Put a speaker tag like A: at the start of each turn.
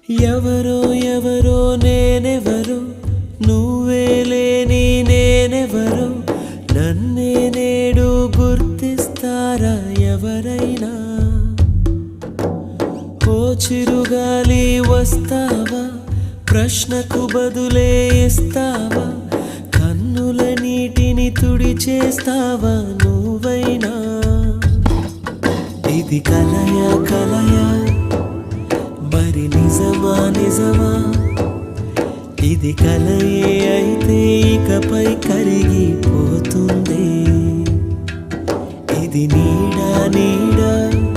A: ఎవరో ఎవరో నేనెవరో నువ్వే లేని నేనెవరో నన్నే నేడు గుర్తిస్తారా ఎవరైనా ఓ చిరుగాలి వస్తావా ప్రశ్నకు బదులే ఇస్తావా కన్నుల నీటిని తుడిచేస్తావా నువ్వైనా ఇది కలయా కలయా మరి నిజమా నిజమా ఇది కలయే అయితే ఇకపై కరిగిపోతుంది ఇది నీడా నీడా